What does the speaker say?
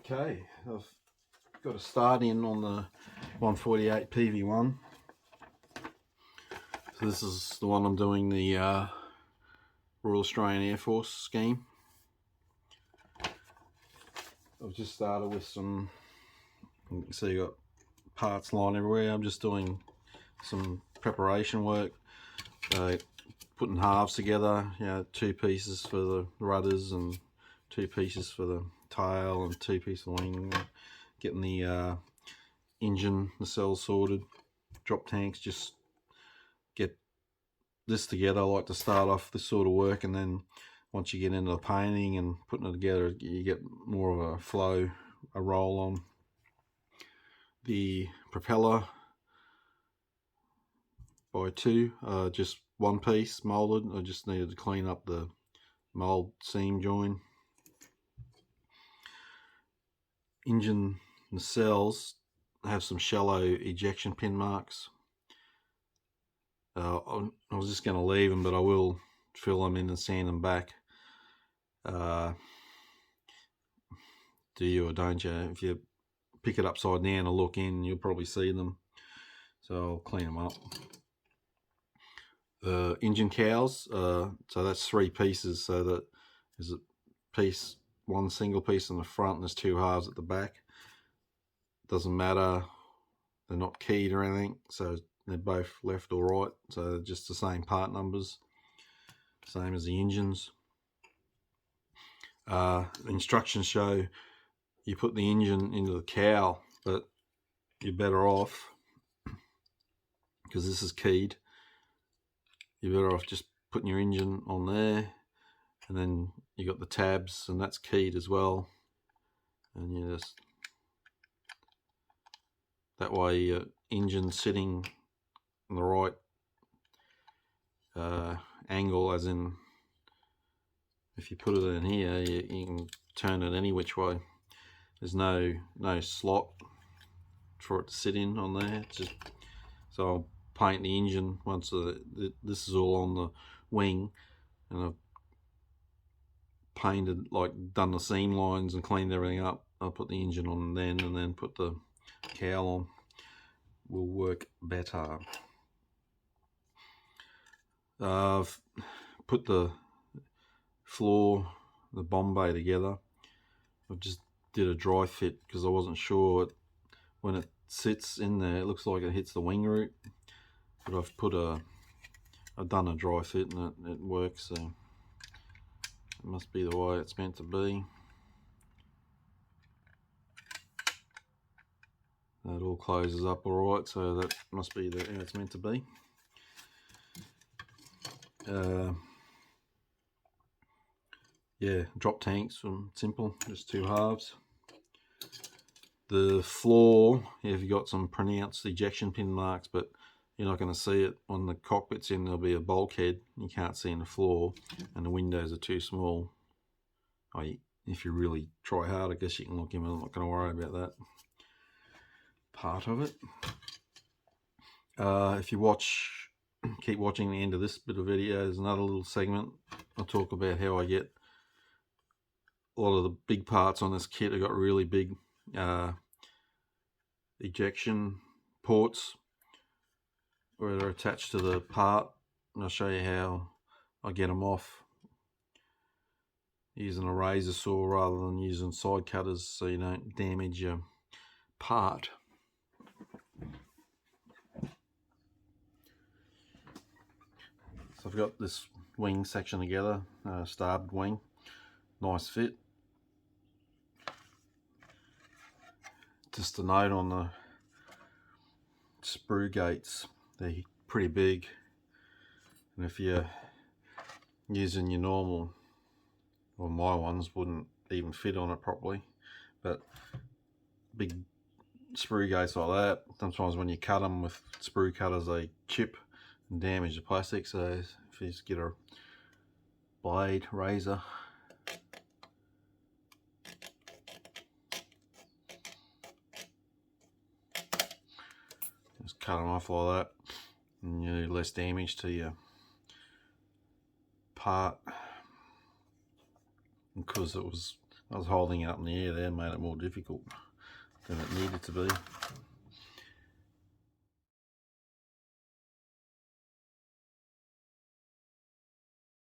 Okay, I've got a start in on the 148 PV1. So this is the one I'm doing the Royal Australian Air Force scheme. I've just started with some, you can see you've got parts lying everywhere. I'm just doing some preparation work, putting halves together, two pieces for the rudders and two pieces for the tail and two pieces of wing, getting the engine nacelles sorted, drop tanks. Just get this together. I like to start off this sort of work, and then once you get into the painting and putting it together, you get more of a flow, a roll on. The propeller by two, just one piece molded. I just needed to clean up the mold seam join. Engine nacelles have some shallow ejection pin marks. I was just going to leave them, but I will fill them in and sand them back. Do you or don't you? If you pick it upside down and look in, you'll probably see them. So I'll clean them up. Engine cowls, so that's three pieces. So that there's a piece, one single piece in the front, and there's two halves at the back. Doesn't matter, they're not keyed or anything, so they're both left or right, so they're just the same part numbers, same as the engines. Instructions show you put the engine into the cowl, but you're better off, because this is keyed, you're better off just putting your engine on there, and then you got the tabs, and that's keyed as well, and you just, that way your engine's sitting in the right angle, as in if you put it in here, you can turn it any which way. There's no slot for it to sit in on there. It's just, so I'll paint the engine once this is all on the wing, and I've painted, like, done the seam lines and cleaned everything up. I'll put the engine on then, and then put the cowl on. Will work better. I've put the floor, the bomb bay together. I just did a dry fit because I wasn't sure when it sits in there. It looks like it hits the wing root, but I've done a dry fit and it works. So it must be the way it's meant to be. That all closes up all right, so that must be how it's meant to be. Yeah, drop tanks, simple, just two halves. The floor, you've got some pronounced ejection pin marks, but you're not going to see it when the cockpit's in. There'll be a bulkhead you can't see in the floor, and the windows are too small. If you really try hard, I guess you can look in. I'm not going to worry about that part of it. If you keep watching the end of this bit of video, there's another little segment. I'll talk about how I get a lot of the big parts on this kit. I got really big ejection ports where they're attached to the part, and I'll show you how I get them off using a razor saw rather than using side cutters, so you don't damage your part. So I've got this wing section together, starboard wing, nice fit. Just a note on the sprue gates, they're pretty big, and if you're using your normal, well, my ones wouldn't even fit on it properly, but big sprue gates like that, sometimes when you cut them with sprue cutters, they chip and damage the plastic. So if you just get a blade, razor, just cut them off like that, and you do less damage to your part. Because it was I was holding it up in the air there, made it more difficult than it needed to be.